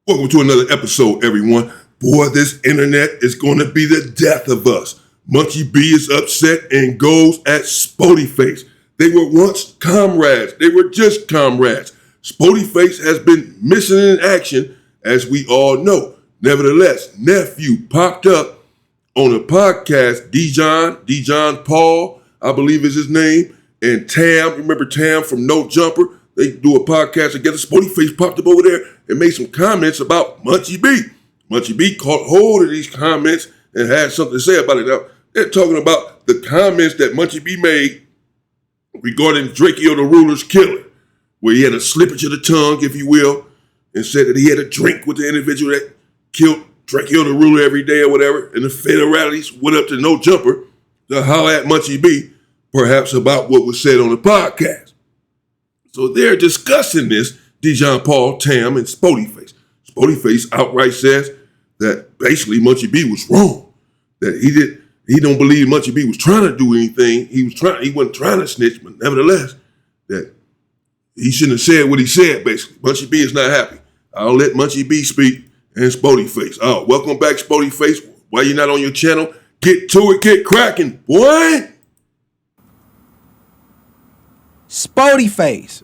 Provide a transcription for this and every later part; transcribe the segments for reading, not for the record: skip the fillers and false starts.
Welcome to another episode, everyone. Boy, this internet is going to be the death of us. Munchie B is upset and goes at Sporty Face. They were once comrades. They were just comrades. Sporty Face has been missing in action, as we all know. Nevertheless, nephew popped up on a podcast. Dijon Paul, I believe is his name, and Tam. Remember Tam from No Jumper? They do a podcast together. Spoty Face popped up over there and made some comments about Munchie B. Munchie B caught hold of these comments and had something to say about it. Now, they're talking about the comments that Munchie B made regarding Drakeo the Ruler's killing, where he had a slippage of the tongue, if you will, and said that he had a drink with the individual that killed Drakeo the Ruler every day or whatever, and the federalities went up to No Jumper to holler at Munchie B, perhaps about what was said on the podcast. So they're discussing this, Dijon Paul, Tam, and Spoty Face. Spoty Face outright says that basically Munchie B was wrong. That he don't believe Munchie B was trying to do anything. He wasn't trying to snitch, but nevertheless, that he shouldn't have said what he said, basically. Munchie B is not happy. I'll let Munchie B speak and Spoty Face. Oh, welcome back, Spoty Face. Why you not on your channel? Get to it, get cracking, boy. Spoty Face,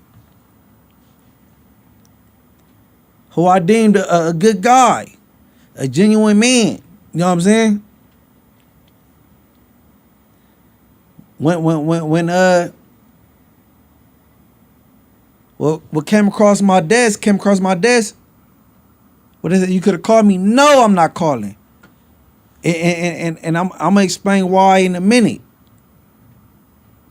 who I deemed a good guy, a genuine man. You know what I'm saying? What came across my desk, what is it? You could have called me. No, I'm not calling. And I'm gonna explain why in a minute.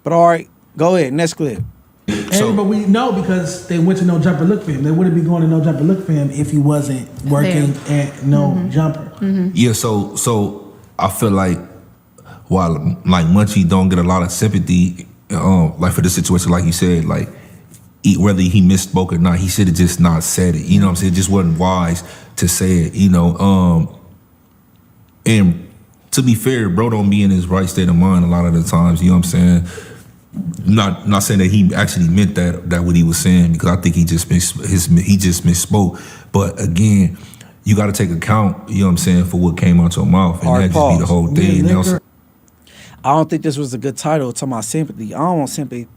But all right. Go ahead, next clip. But we know because they went to No Jumper look for him. They wouldn't be going to No Jumper look for him if he wasn't working at No Jumper. Mm-hmm. Yeah, so I feel like while like Munchie don't get a lot of sympathy, like for this situation, like you said, like whether he misspoke or not, he should have just not said it. You know what I'm saying? It just wasn't wise to say it. You know, and to be fair, bro don't be in his right state of mind a lot of the times. You know what I'm saying? Not saying that he actually meant that what he was saying, because I think he just misspoke. But again, you got to take account, you know what I'm saying, for what came out your mouth, and that just be the whole thing. I don't think this was a good title to my sympathy. I don't want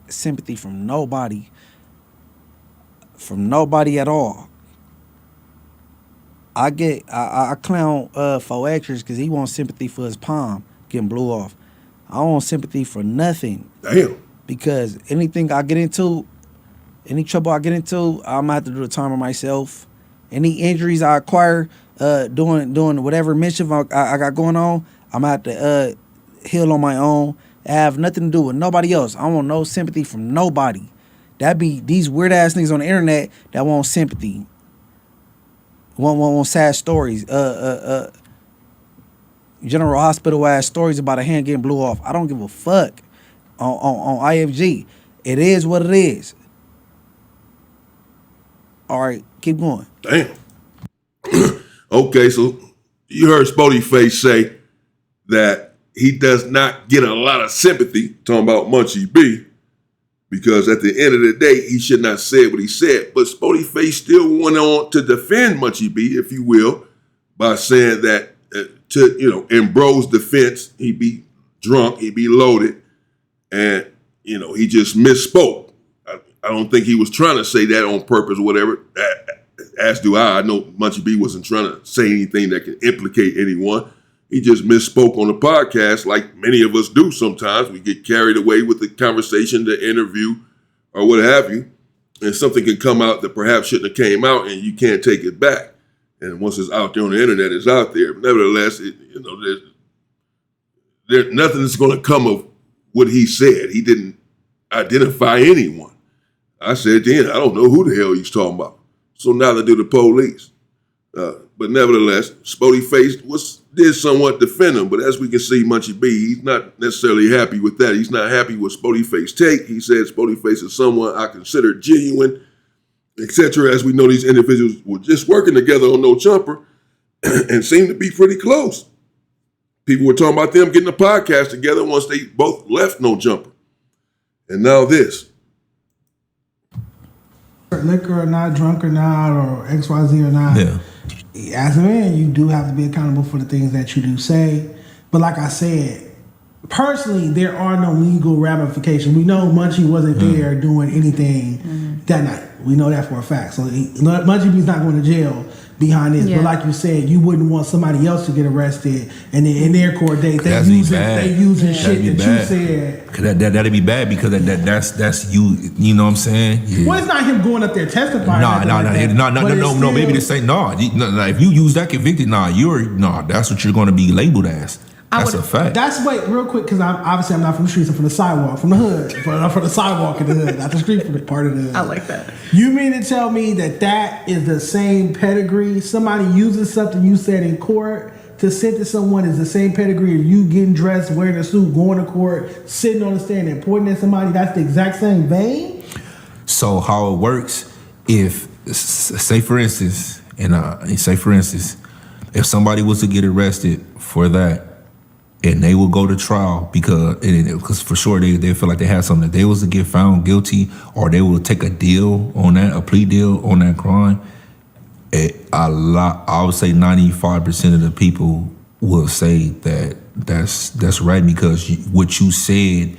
sympathy from nobody at all. I clown 4Xers because he wants sympathy for his palm getting blew off. I don't want sympathy for nothing. Damn. Because anything I get into, any trouble I get into, I'm gonna have to do the time on myself. Any injuries I acquire doing whatever mischief I got going on, I'm gonna have to heal on my own. I have nothing to do with nobody else. I don't want no sympathy from nobody. That be these weird ass niggas on the internet that want sympathy. Want sad stories. General Hospital ass stories about a hand getting blew off. I don't give a fuck on IFG. It is what it is. All right, keep going. Damn. Okay, so you heard Spoty Face say that he does not get a lot of sympathy talking about Munchie B, because at the end of the day, he should not say what he said. But Spoty Face still went on to defend Munchie B, if you will, by saying that in bro's defense, he'd be drunk, he'd be loaded, and, he just misspoke. I don't think he was trying to say that on purpose or whatever, as do I. I know Munchie B wasn't trying to say anything that could implicate anyone. He just misspoke on the podcast like many of us do sometimes. We get carried away with the conversation, the interview, or what have you, and something can come out that perhaps shouldn't have came out, and you can't take it back. And once it's out there on the internet, it's out there. But nevertheless, there's nothing that's going to come of what he said. He didn't identify anyone. I said then, I don't know who the hell he's talking about. So neither do the police. But nevertheless, Spoty Face did somewhat defend him. But as we can see, Munchie B, he's not necessarily happy with that. He's not happy with Spoty Face take. He said Spoty Face is someone I consider genuine, etc. As we know, these individuals were just working together on No Jumper and seemed to be pretty close. People were talking about them getting a podcast together once they both left No Jumper. And now this. liquor or not, drunk or not, or XYZ or not. Yeah. As a man, you do have to be accountable for the things that you do say. But like I said, personally, there are no legal ramifications. We know Munchie wasn't there doing anything that night. We know that for a fact. So Munchie B's not going to jail behind this. Yeah. But like you said, you wouldn't want somebody else to get arrested, and then in their court date they using shit that you said. Cause that'd be bad because that's you. You know what I'm saying? Yeah. Well, it's not him going up there testifying. No. Maybe this ain't if you use that convicted, that's what you're going to be labeled as. That's a fact. That's real quick, because I'm not from the streets. I'm from the sidewalk, from the hood. I'm from the sidewalk in the hood, not the street part of the hood. I like that. You mean to tell me that is the same pedigree? Somebody uses something you said in court to sentence someone is the same pedigree of you getting dressed, wearing a suit, going to court, sitting on the stand and pointing at somebody? That's the exact same vein? So how it works, if say for instance, if somebody was to get arrested for that, and they will go to trial because for sure they feel like they had something. If they was to get found guilty, or they will take a plea deal on that crime, I would say 95% of the people will say that's right, because what you said,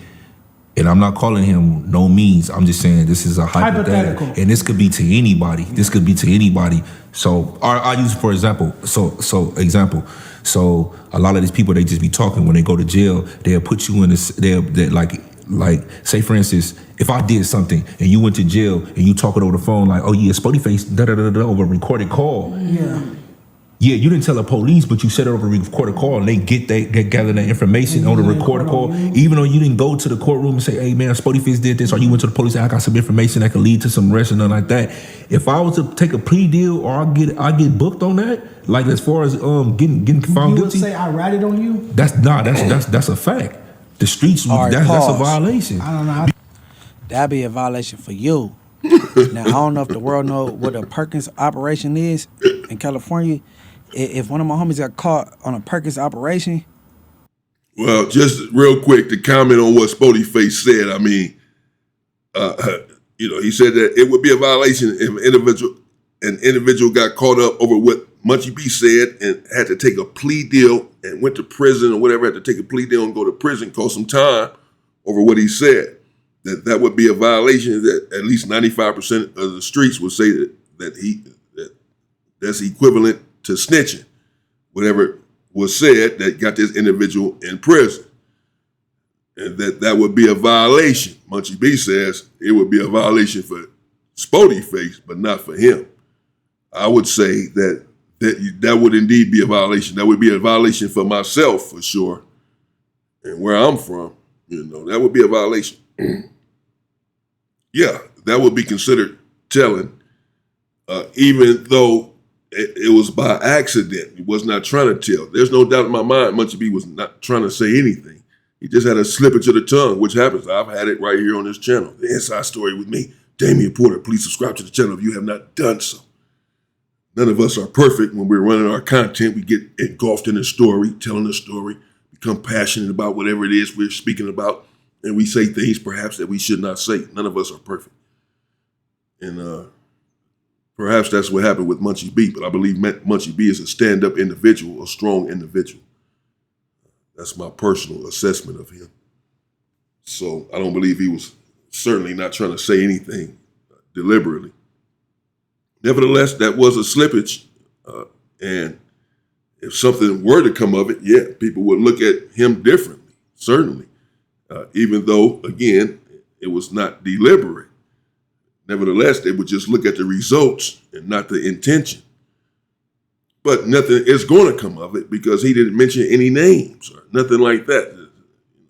and I'm not calling him no means. I'm just saying this is a hypothetical, and this could be to anybody. So I'll use for example. So a lot of these people, they just be talking when they go to jail. They'll put you in this. They'll like say for instance, if I did something and you went to jail and you talking over the phone like, oh yeah, Sporty face over a recorded call. Yeah, you didn't tell the police, but you said it over a recorded call, and they gather that information on the recorded call. Even though you didn't go to the courtroom and say, hey man, Spoty face did this, or you went to the police and I got some information that could lead to some arrest and nothing like that. If I was to take a plea deal, or I get booked on that, like as far as getting found guilty, you would say I ratted on you? That's a fact. The streets, Right, that's a violation. I don't know. That'd be a violation for you. Now I don't know if the world know what a Perkins operation is in California. If one of my homies got caught on a Perkins operation. Well, just real quick to comment on what Spoty Face said. I mean, he said that it would be a violation if an individual got caught up over what Munchie B said and had to take a plea deal and went to prison or whatever, had to take a plea deal and go to prison, cost some time over what he said. That would be a violation that at least 95% of the streets would say that's equivalent to snitching, whatever was said that got this individual in prison. And that would be a violation. Munchie B says it would be a violation for Spoty Face, but not for him. I would say that would indeed be a violation. That would be a violation for myself, for sure. And where I'm from, that would be a violation. Yeah, that would be considered telling, even though it was by accident. He was not trying to tell. There's no doubt in my mind Munchie B was not trying to say anything. He just had a slippage of the tongue, which happens. I've had it right here on this channel. The Inside Story with me, Damian Porter. Please subscribe to the channel if you have not done so. None of us are perfect when we're running our content. We get engulfed in a story, telling a story, become passionate about whatever it is we're speaking about, and we say things perhaps that we should not say. None of us are perfect. And perhaps that's what happened with Munchie B, but I believe Munchie B is a stand-up individual, a strong individual. That's my personal assessment of him. So I don't believe he was certainly not trying to say anything deliberately. Nevertheless, that was a slippage, and if something were to come of it, yeah, people would look at him differently, certainly, even though, again, it was not deliberate. Nevertheless, they would just look at the results and not the intention. But nothing is going to come of it because he didn't mention any names or nothing like that.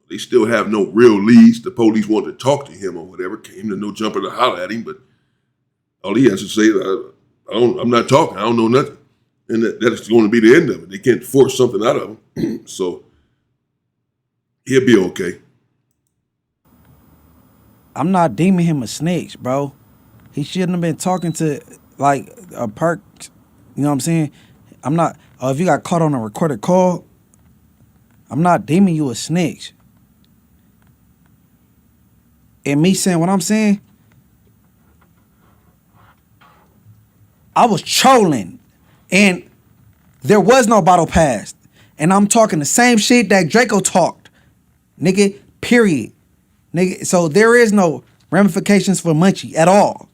They still have no real leads. The police wanted to talk to him or whatever, came to no jumper to holler at him, but all he has to say, I'm not talking, I don't know nothing. And that's going to be the end of it. They can't force something out of him. So he'll be okay. I'm not deeming him a snitch, bro. He shouldn't have been talking to like a perk. You know what I'm saying? I'm not. If you got caught on a recorded call, I'm not deeming you a snitch. And me saying what I'm saying, I was trolling, and there was no bottle passed. And I'm talking the same shit that Draco talked, nigga, period. Nigga, so there is no ramifications for Munchie at all.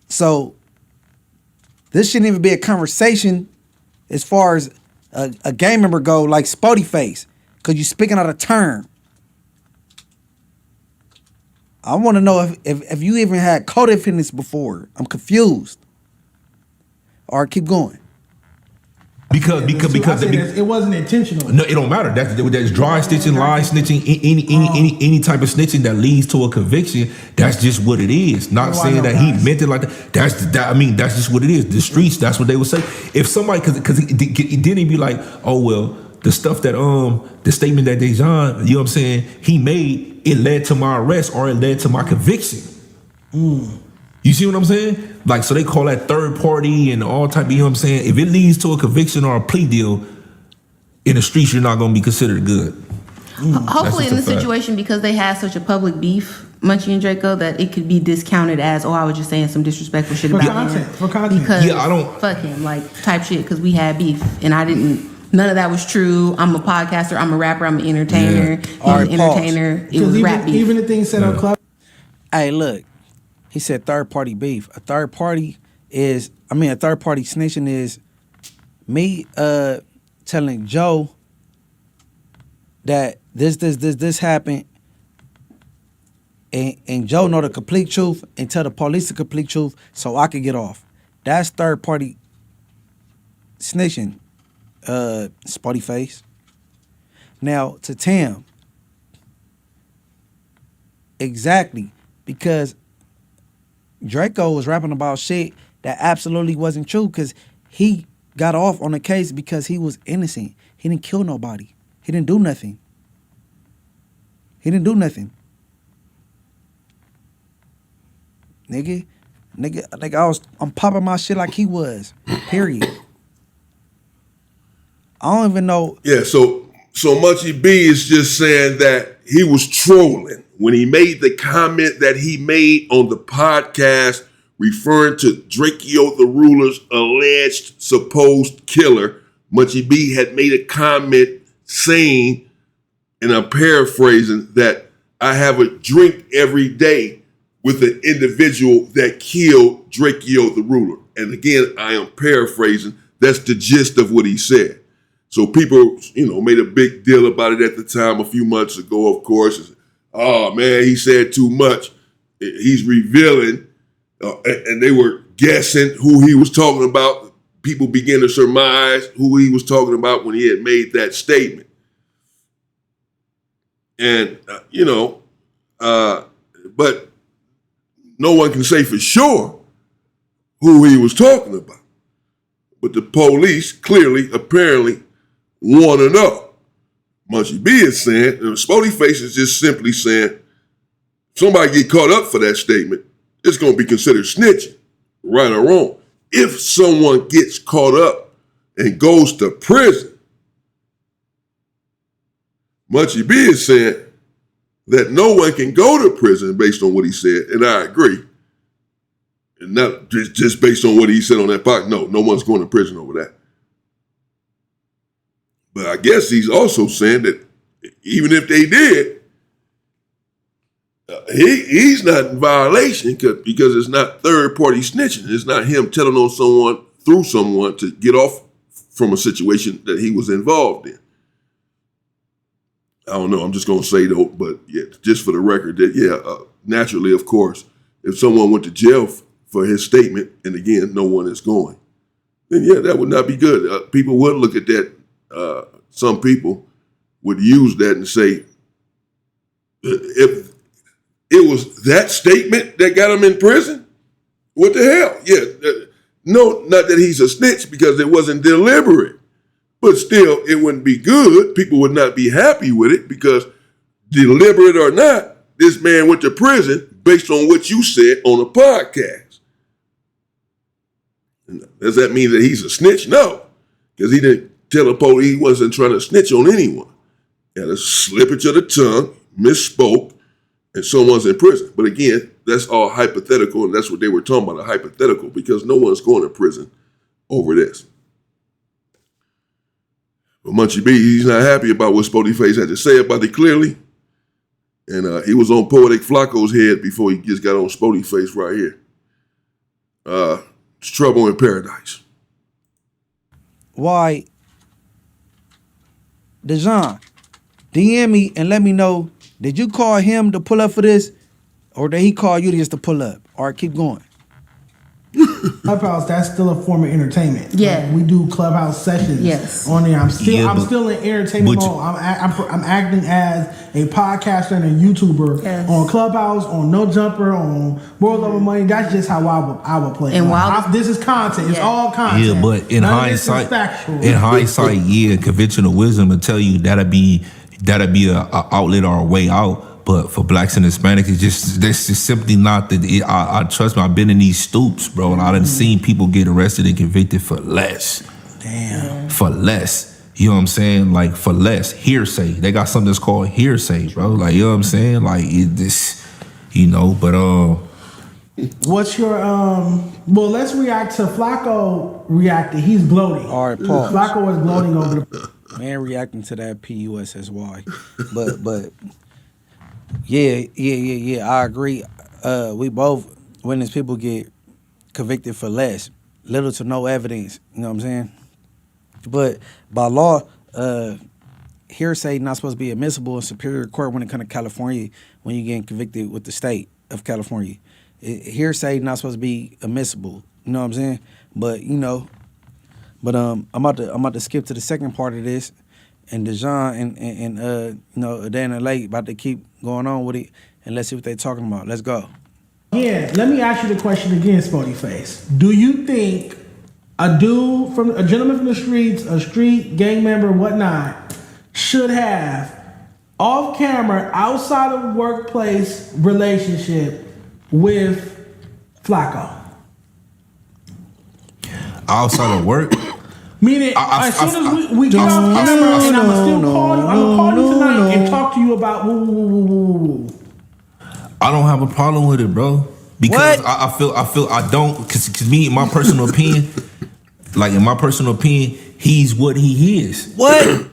So this shouldn't even be a conversation as far as a gang member go, like Spoty face, because you speaking out of turn. I want to know if you even had codependence before. I'm confused. All right, keep going. Because it wasn't intentional. No, it don't matter. That's dry snitching, lie snitching, any type of snitching that leads to a conviction. That's just what it is. Not saying that he meant it like that. That's just what it is. The streets. That's what they would say. If somebody, because it didn't be like, oh well, the stuff that the statement that Dejan, you know what I'm saying, he made, it led to my arrest or it led to my conviction. You see what I'm saying? Like, so they call that third party and all type of, you know what I'm saying? If it leads to a conviction or a plea deal, in the streets, you're not going to be considered good. Hopefully in this situation, because they had such a public beef, Munchie and Draco, that it could be discounted as, I was just saying some disrespectful shit about him. For content. Because I don't fuck him, like type shit, because we had beef and I didn't. None of that was true. I'm a podcaster. I'm a rapper. I'm an entertainer. Yeah. He's an entertainer. It was rap beef. Even the things said on Club. Hey, look. He said third party beef. A third party snitching is me telling Joe that this happened, and Joe know the complete truth and tell the police the complete truth so I could get off. That's third party snitching, Sporty face. Now to Tam. Exactly, because Draco was rapping about shit that absolutely wasn't true, because he got off on the case because he was innocent. He didn't kill nobody. He didn't do nothing. Nigga, I'm popping my shit like he was. Period. I don't even know. Yeah, so Munchie B is just saying that he was trolling when he made the comment that he made on the podcast referring to Drakeo the Ruler's alleged supposed killer. Munchie B had made a comment saying, and I'm paraphrasing, that I have a drink every day with an individual that killed Drakeo the Ruler. And again, I am paraphrasing. That's the gist of what he said. So people, made a big deal about it at the time a few months ago, of course. Oh, man, he said too much. He's revealing, and they were guessing who he was talking about. People began to surmise who he was talking about when he had made that statement. And, but no one can say for sure who he was talking about. But the police clearly, apparently, want to know. Munchie B is saying, and Spoty Face is just simply saying, somebody get caught up for that statement, it's going to be considered snitching, right or wrong. If someone gets caught up and goes to prison, Munchie B is saying that no one can go to prison based on what he said, and I agree. And not just based on what he said on that podcast. No one's going to prison over that. But I guess he's also saying that even if they did, he's not in violation because it's not third-party snitching. It's not him telling on someone through someone to get off from a situation that he was involved in. I don't know. I'm just going to say, though, but yeah, just for the record, that, naturally, of course, if someone went to jail for his statement, and again, no one is going, then yeah, that would not be good. People would look at that. Some people would use that and say, if it was that statement that got him in prison, what the hell? Yeah, no, not that he's a snitch because it wasn't deliberate, but still, it wouldn't be good. People would not be happy with it because, deliberate or not, this man went to prison based on what you said on a podcast. Does that mean that he's a snitch? No, because he didn't tell the police he wasn't trying to snitch on anyone. He had a slippage of the tongue, misspoke, and someone's in prison. But again, that's all hypothetical, and that's what they were talking about, a hypothetical, because no one's going to prison over this. But Munchie B, he's not happy about what Sporty Face had to say about it clearly. And he was on Poetic Flakko's head before he just got on Sporty Face right here. It's trouble in paradise. Why, Dejan, DM me and let me know, did you call him to pull up for this, or did he call you just to pull up? All right, keep going. Clubhouse, that's still a form of entertainment. Yeah. Like, we do Clubhouse sessions on there. I'm still in entertainment mode. I'm acting as a podcaster and a YouTuber on Clubhouse, on No Jumper, on World Over Money. That's just how I would play. And while this is content, it's all content. Yeah, but in hindsight, conventional wisdom will tell you that'll be a outlet or a way out. But for blacks and Hispanics, that's just simply not that. I trust me. I've been in these stoops, bro, and I done seen people get arrested and convicted for less. Damn. For less. You know what I'm saying? Like, for less. Hearsay. They got something that's called hearsay, bro. Like, you know what I'm saying? Like, What's your well, let's react to Flakko reacted. He's gloating. All right, pause. Flakko was gloating over the man reacting to that PUSSY. But yeah, I agree. We both witness people get convicted for less, little to no evidence. You know what I'm saying? But by law, hearsay not supposed to be admissible in Superior Court when it comes to California. When you getting convicted with the state of California, hearsay not supposed to be admissible. You know what I'm saying? But I'm about to skip to the second part of this. And Dejan and Dan and Lake about to keep going on with it, and let's see what they're talking about. Let's go. Yeah, let me ask you the question again, Sporty Face. Do you think a gentleman from the streets, a street gang member, whatnot, should have off camera, outside of workplace relationship with Flakko? Outside of work? Meaning, as soon as we get off camera, and I'm gonna call you tonight and talk to you about woo. I don't have a problem with it, bro. Because I feel I don't, because me, in my personal opinion, he's what he is. What?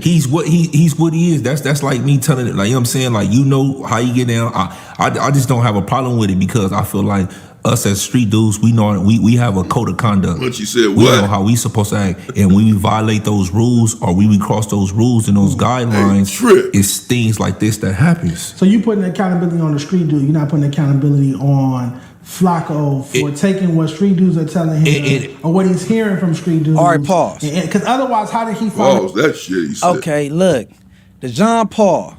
He's what he is. That's like me telling it, like, you know what I'm saying? Like, you know how you get down. I just don't have a problem with it, because I feel like us as street dudes, we know we have a code of conduct. Munchie said what? We know how we supposed to act, and when we violate those rules or when we cross those rules and those guidelines, it's things like this that happens. So you putting accountability on the street dude. You're not putting accountability on Flakko for taking what street dudes are telling him or what he's hearing from street dudes. All right, pause. Because otherwise, how did he find Pause that shit he said. Okay, look, Dejan Paul.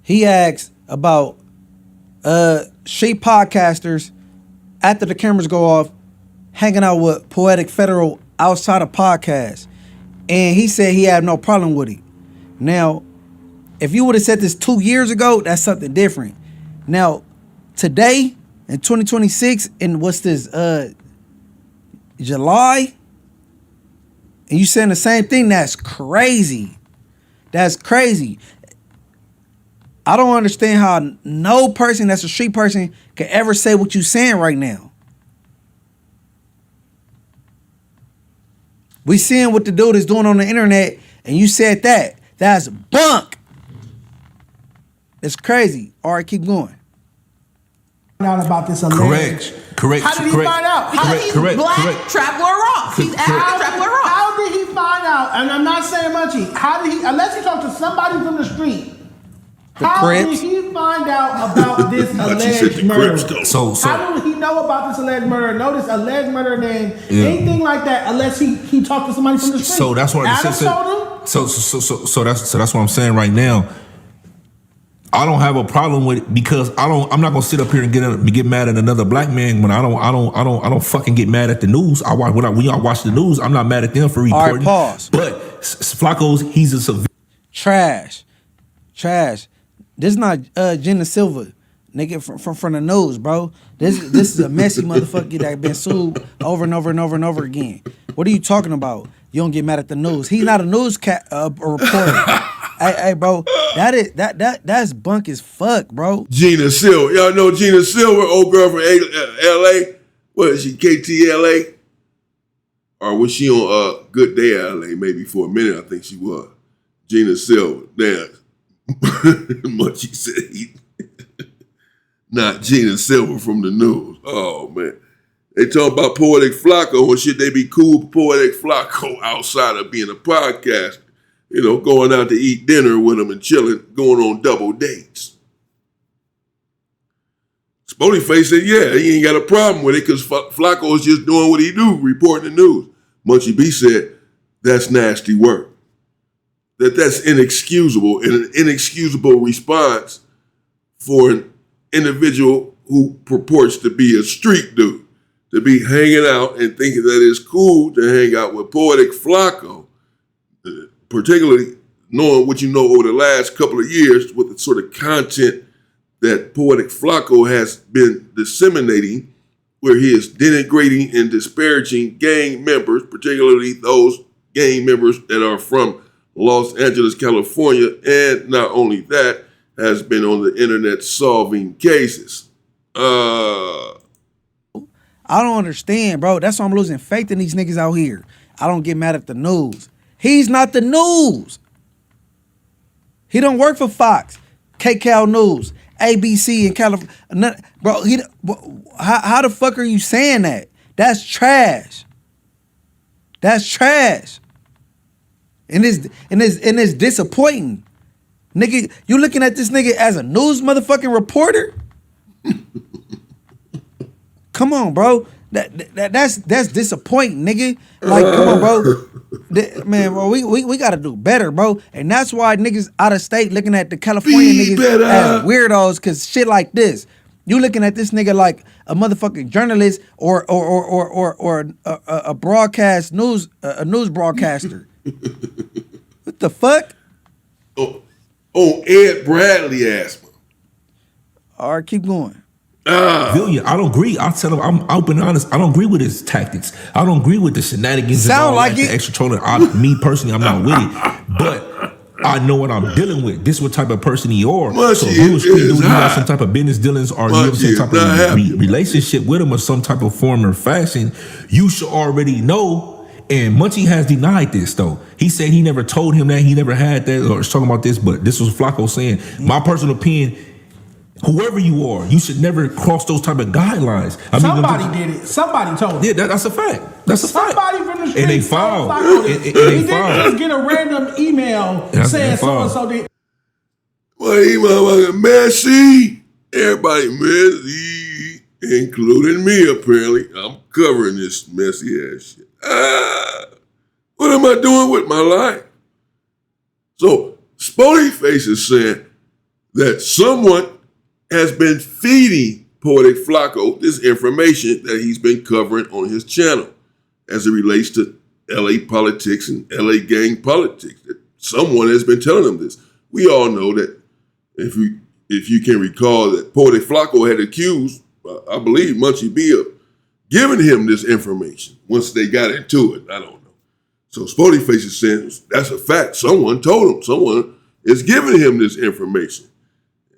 He asked about street podcasters after the cameras go off, hanging out with Poetic Federal outside of podcasts, and he said he had no problem with it. Now, if you would have said this 2 years ago, that's something different. Now, today in 2026, and what's this, July, and you saying the same thing? That's crazy. That's crazy. I don't understand how no person that's a street person can ever say what you saying right now. We seeing what the dude is doing on the internet, and you said that. That's bunk. It's crazy. All right, keep going. Out about this alleged. Correct. How did he find out? Correct. Traveler Ross. He's Traveler Ross. How did he find out? And I'm not saying Munchie. How did he? Unless he talked to somebody from the street. How did he find out about this alleged murder? How did he know about this alleged murder? Know this alleged murder name? Anything like that? Unless he talked to somebody from the street. So that's what Adam told him. So that's what I'm saying right now. I don't have a problem with it, because I'm not gonna sit up here and get mad at another black man when I don't fucking get mad at the news. When I watch the news, I'm not mad at them for reporting. All right, pause. But Flakko's, he's a civilian. Trash. This is not Jenna Silva, nigga, from the news, bro. This is a messy motherfucker that been sued over and over and over and over again. What are you talking about? You don't get mad at the news. He's not a news reporter. Hey, bro, that's bunk as fuck, bro. Gina Silver. Y'all know Gina Silver, old girl from L.A.? What is she, KTLA? Or was she on Good Day L.A. maybe for a minute? I think she was. Gina Silver. Damn. Munchie said he... Not Gina Silver from the news. Oh, man. They talk about Poetic Flakko and shit. They be cool with Poetic Flakko outside of being a podcast. You know, going out to eat dinner with him and chilling, going on double dates. Sporty Face said, yeah, he ain't got a problem with it because Flakko is just doing what he do, reporting the news. Munchie B said, that's nasty work. That's inexcusable and an inexcusable response for an individual who purports to be a street dude, to be hanging out and thinking that it's cool to hang out with Poetic Flakko, particularly knowing what you know over the last couple of years with the sort of content that Poetic Flakko has been disseminating, where he is denigrating and disparaging gang members, particularly those gang members that are from Los Angeles, California, and not only that, has been on the internet solving cases. I don't understand, bro. That's why I'm losing faith in these niggas out here. I don't get mad at the news. He's not the news. He don't work for Fox, KCAL News, ABC in California. Bro, how the fuck are you saying that? That's trash. That's trash. And it's disappointing. Nigga, you looking at this nigga as a news motherfucking reporter? Come on, bro. That's disappointing, nigga. Like, come on, bro. Man, bro, we gotta do better, bro. And that's why niggas out of state looking at the California niggas as weirdos, cause shit like this. You looking at this nigga like a motherfucking journalist or a broadcast news a news broadcaster. What the fuck? Ed Bradley asked me. All right, keep going. Villian, I don't agree. I'll tell him, I'm open and honest. I don't agree with his tactics. I don't agree with the shenanigans. Sound and all like that, it. the extra trolling. Me personally, I'm not with it. But I know what I'm dealing with. This is what type of person he are. So if you a street dude, you have some type of business dealings or you have some type of relationship with him or some type of form or fashion, you should already know. And Munchie has denied this, though. He said he never told him that. He never had that or was talking about this, but this was Flakko saying, my personal opinion, whoever you are, you should never cross those type of guidelines. Somebody did it. Somebody told him. Yeah, that's a fact. That's a fact. Somebody from the street. And they filed. He didn't just get a random email saying so-and-so did. Well, he motherfucking messy. Everybody messy, including me, apparently. I'm covering this messy ass shit. What am I doing with my life? So, Spoty Face is saying that someone has been feeding Poetic Flakko this information that he's been covering on his channel as it relates to LA politics and LA gang politics. That someone has been telling him this. We all know that if you can recall that Poetic Flakko had accused, I believe, Munchie B of giving him this information once they got into it. I don't know. So Sporty Face is saying that's a fact. Someone told him. Someone is giving him this information.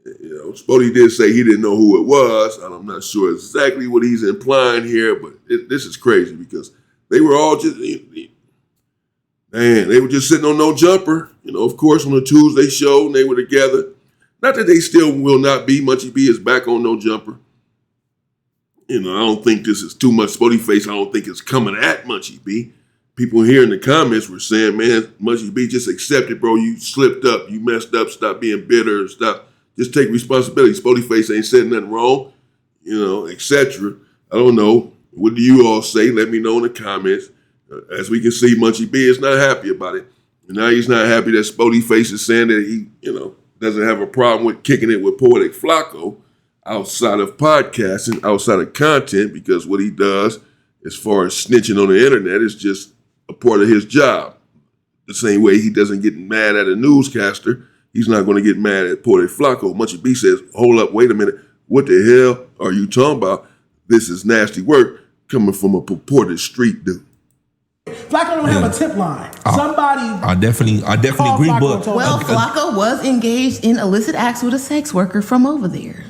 You know, Sporty did say he didn't know who it was, and I'm not sure exactly what he's implying here, but this is crazy because they were all just, they were just sitting on No Jumper. You know, of course, on the Tuesday show, and they were together. Not that they still will not be. Munchie B is back on No Jumper. You know, I don't think this is too much Sporty Face. I don't think it's coming at Munchie B. People here in the comments were saying, man, Munchie B, just accept it, bro. You slipped up. You messed up. Stop being bitter. Stop. Just take responsibility. Sporty Face ain't said nothing wrong, you know, etc. I don't know. What do you all say? Let me know in the comments. As we can see, Munchie B is not happy about it. And now he's not happy that Sporty Face is saying that he, doesn't have a problem with kicking it with Poetic Flakko outside of podcasting, outside of content, because what he does as far as snitching on the internet is just a part of his job. The same way he doesn't get mad at a newscaster, he's not going to get mad at Poetic Flakko. Munchie B says, hold up, wait a minute. What the hell are you talking about? This is nasty work coming from a purported street dude. Flakko don't have a tip line. I definitely call agree, Flakko but and told Well, him. Flakko was engaged in illicit acts with a sex worker from over there.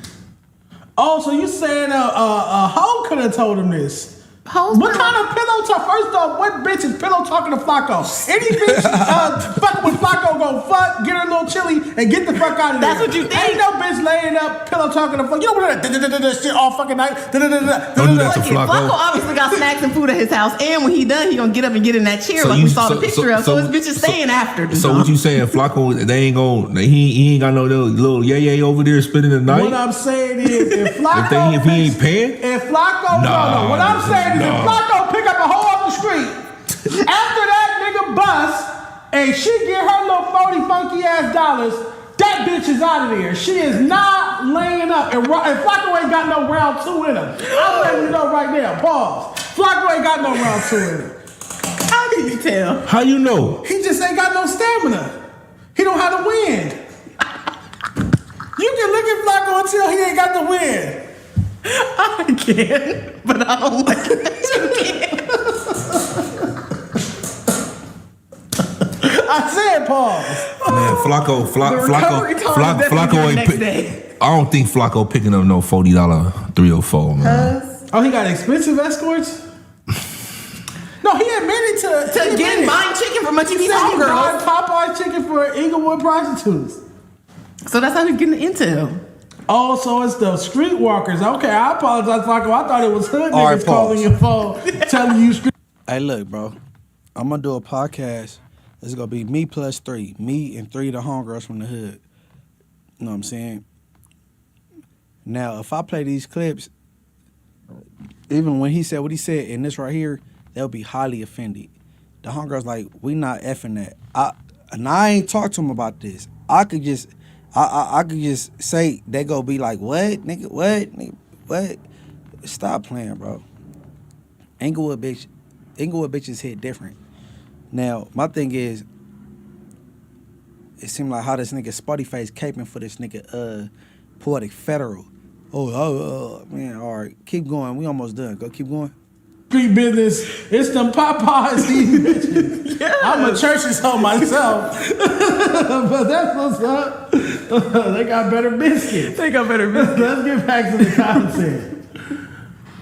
Oh, so you saying a hoe could have told him this? Hoes What kind of pillow talk? First off, what bitch is pillow talking to Flakko? Any bitch fucking with Flakko go fuck, get her a little chili, and get the fuck out of there. That's what you think? Ain't no bitch laying up pillow talking to fuck. You don't want that shit all fucking night. Don't do that to Flakko Flakko. obviously got snacks and food at his house, and when he done, he gonna get up and get in that chair So like you- we saw the so- picture of. So his bitch is staying after. So what you saying, Flakko? They ain't gonna. He ain't got no little yay over there spending the night. What I'm saying is, if Flakko, if he ain't paying, if Flakko, no. What I'm saying is, if Flakko pick up a hoe off the street, after that nigga bust, and she get her little 40 funky ass dollars, that bitch is out of there. She is not laying up, and Flakko ain't got no round 2 in him. I'm letting you know right now. Pause. Flakko ain't got no round 2 in him. How can you tell? how you know? He just ain't got no stamina. He don't have the wind. You can look at Flakko until he ain't got the wind. I can, but I don't like it. I said pause. Man, Flakko recovery time is definitely the next day. I don't think Flakko picking up no $40 304, man. Oh, he got expensive escorts? No, he admitted To get buying chicken from Munchie B's buying homegirls. Popeye's chicken for Inglewood prostitutes. So that's how he's getting the intel. Oh, so it's the streetwalkers. Okay, I apologize, Flakko. I thought it was hood All right, niggas calling pause. your phone, telling you street. Hey, look, bro. I'm gonna do a podcast. It's gonna be me plus 3. Me and 3 of the homegirls from the hood. You know what I'm saying? Now, if I play these clips, even when he said what he said in this right here, they'll be highly offended. The homegirls like, we not effing that. I ain't talked to him about this. I could just say they go be like, what, nigga, what, nigga, what? Stop playing, bro. Inglewood bitches hit different. Now, my thing is, it seemed like how this nigga Sporty face caping for this nigga Poetic Federal. Man, all right, keep going. We almost done. Go, keep going. Street business. It's them Popeyes, these bitches. Yeah. I'm a church's hoe myself. But that's what's up. They got better biscuits. Let's get back to the content.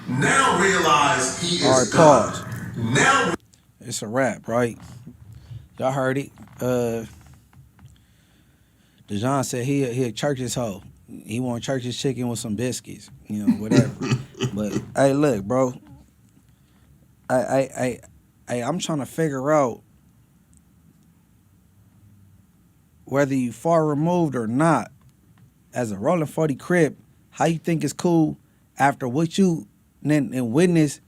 Now realize he is All right, God. pause. Now It's a rap, right? Y'all heard it. Dejan said he a church's hoe. He want church's chicken with some biscuits, you know, whatever. But hey, look, bro. I'm trying to figure out whether you far removed or not as a rolling 40 Crip, how you think it's cool after what you and witness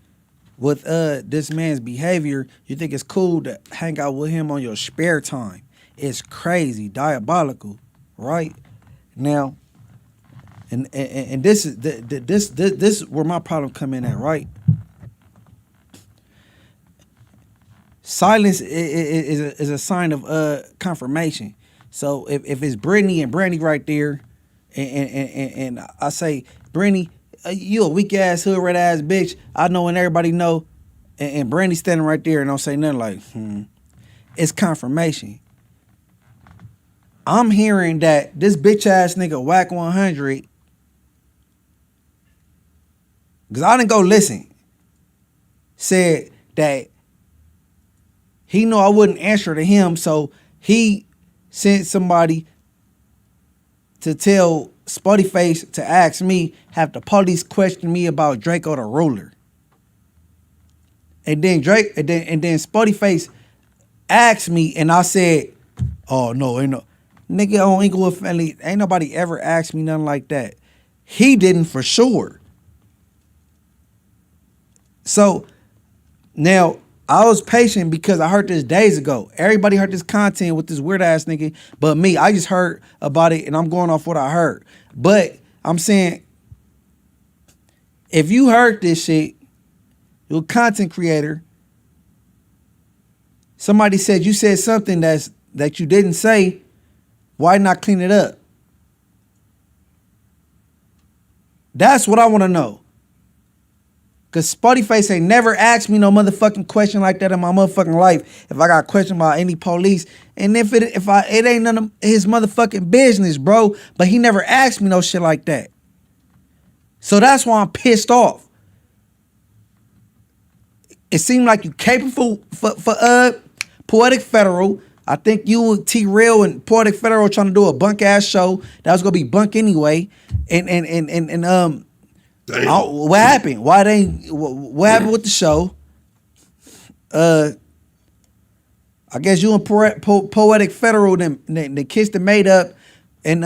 with this man's behavior, you think it's cool to hang out with him on your spare time. It's crazy, diabolical, right? Now, and this is this where my problem come in at, right? Silence is a sign of confirmation. So if it's Brittany and Brandy right there, and I say, Brittany, you a weak ass hood red ass bitch. I know and everybody know, and Brandy standing right there and don't say nothing like, it's confirmation. I'm hearing that this bitch ass nigga Whack 100, because I didn't go listen, said that he knew I wouldn't answer to him, so he sent somebody to tell Spoty Face to ask me, have the police question me about Draco the ruler. And then Spoty Face asked me, and I said, oh no, ain't no nigga on Inglewood family, ain't nobody ever asked me nothing like that. He didn't for sure. So now I was patient because I heard this days ago. Everybody heard this content with this weird ass nigga, but me, I just heard about it and I'm going off what I heard. But I'm saying, if you heard this shit, you're a content creator, somebody said you said something that you didn't say, why not clean it up? That's what I want to know. Cause Sporty Face ain't never asked me no motherfucking question like that in my motherfucking life. If I got a question about any police, and if it ain't none of his motherfucking business, bro. But he never asked me no shit like that. So that's why I'm pissed off. It seemed like you capable for Poetic Federal. I think you and T Real and Poetic Federal trying to do a bunk ass show that was gonna be bunk anyway. And what happened? What happened with the show? I guess you and Poetic Federal then kissed and made up, and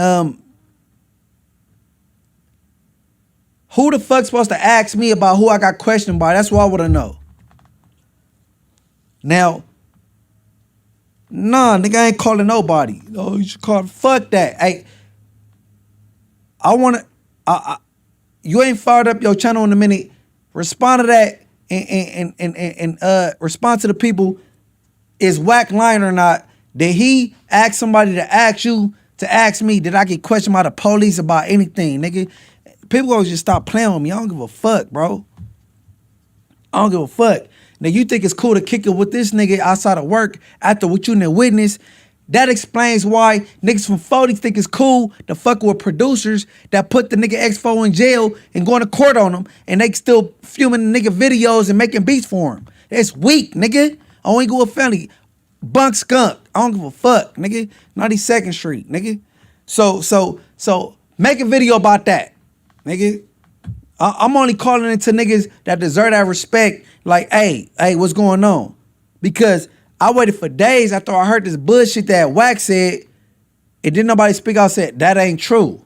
who the fuck supposed to ask me about who I got questioned by? That's what I want to know. Now, nah, nigga, I ain't calling nobody. Oh, you should call. Fuck that. Hey, you ain't fired up your channel in a minute. Respond to that and respond to the people. Is Whack lying or not? Did he ask somebody to ask you to ask me? Did I get questioned by the police about anything, nigga? People gonna just stop playing with me. I don't give a fuck, bro. I don't give a fuck. Now you think it's cool to kick it with this nigga outside of work after what you done witnessed? That explains why niggas from 40 think it's cool to fuck with producers that put the nigga X4 in jail and going to court on him, and they still filming the nigga videos and making beats for him. It's weak, nigga. I only go with family. Bunk skunk. I don't give a fuck, nigga. 92nd Street, nigga. So make a video about that, nigga. I'm only calling into niggas that deserve that respect. Like, hey, what's going on? Because I waited for days after I heard this bullshit that Wack said, and didn't nobody speak out and said, that ain't true.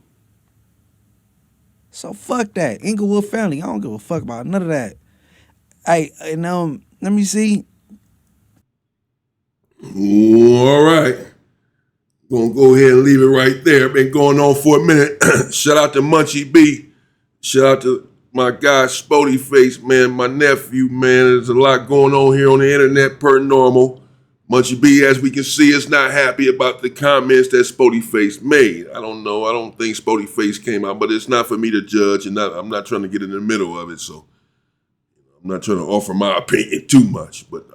So fuck that. Inglewood family, I don't give a fuck about none of that. Hey, and let me see. All right. Gonna go ahead and leave it right there. Been going on for a minute. Shout out to Munchie B. Shout out to my guy Spoety Face, man, my nephew, man. There's a lot going on here on the internet per normal. Munchie B, as we can see, is not happy about the comments that Spoety Face made. I don't know. I don't think Spoety Face came out, but it's not for me to judge, and I'm not trying to get in the middle of it, so I'm not trying to offer my opinion too much. But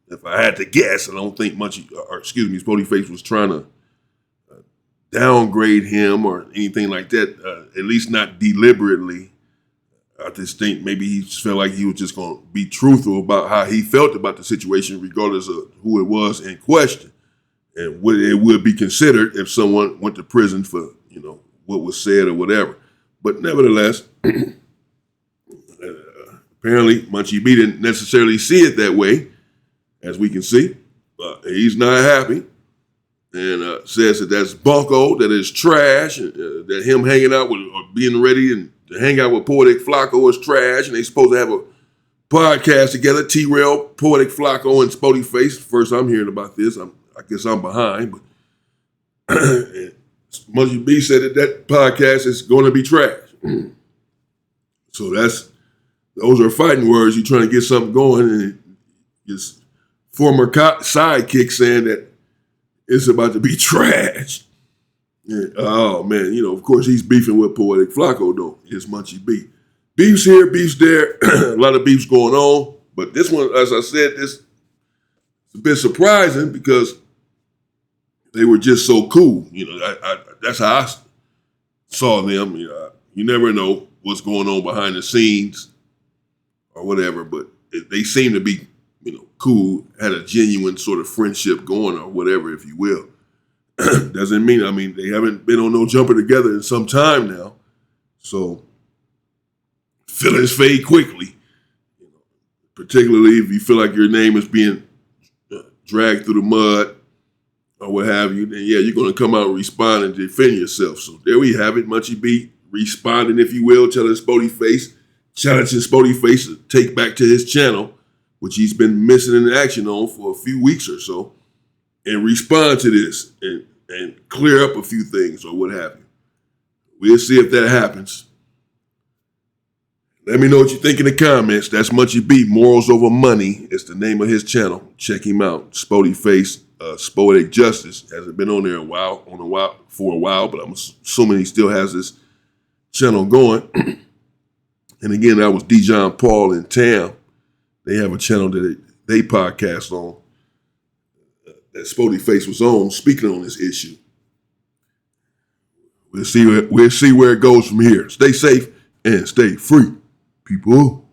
if I had to guess, I don't think Spoety Face was trying to downgrade him or anything like that, at least not deliberately. I just think maybe he felt like he was just going to be truthful about how he felt about the situation, regardless of who it was in question, and what it would be considered if someone went to prison for, what was said or whatever. But nevertheless, apparently Munchie B didn't necessarily see it that way, as we can see. He's not happy, and says that that's bunko, that is trash, that him hanging out with or being ready and to hang out with Poetic Flakko is trash, and they supposed to have a podcast together, T-Rail, Poetic Flakko, and Spoety Face. First I'm hearing about this. I guess I'm behind, but Munchie B said that podcast is going to be trash. So those are fighting words. You're trying to get something going, and his former sidekick saying that it's about to be trash. Yeah. Oh man, of course he's beefing with Poetic Flakko though. It's Munchie B. Beef's here, beef's there. A lot of beefs going on, but this one, as I said, it's a bit surprising because they were just so cool. That's how I saw them. You never know what's going on behind the scenes or whatever, but they seem to be, cool, had a genuine sort of friendship going or whatever, if you will. Doesn't mean, they haven't been on no jumper together in some time now. So feelings fade quickly, particularly if you feel like your name is being dragged through the mud or what have you, then yeah, you're going to come out and respond and defend yourself. So there we have it, Munchie B responding, if you will, telling Spoety Face, challenging Spoety Face to take back to his channel, which he's been missing in action on for a few weeks or so, and respond to this and clear up a few things or what have you. We'll see if that happens. Let me know what you think in the comments. That's Munchie B, Morals Over Money. It's the name of his channel. Check him out. Spoety Face, Spoetic Justice. Hasn't been on there for a while, but I'm assuming he still has this channel going. And again, that was Dijon Paul and Tam. They have a channel that they podcast on that Sporty Face was on, speaking on this issue. We'll see where it goes from here. Stay safe and stay free, people.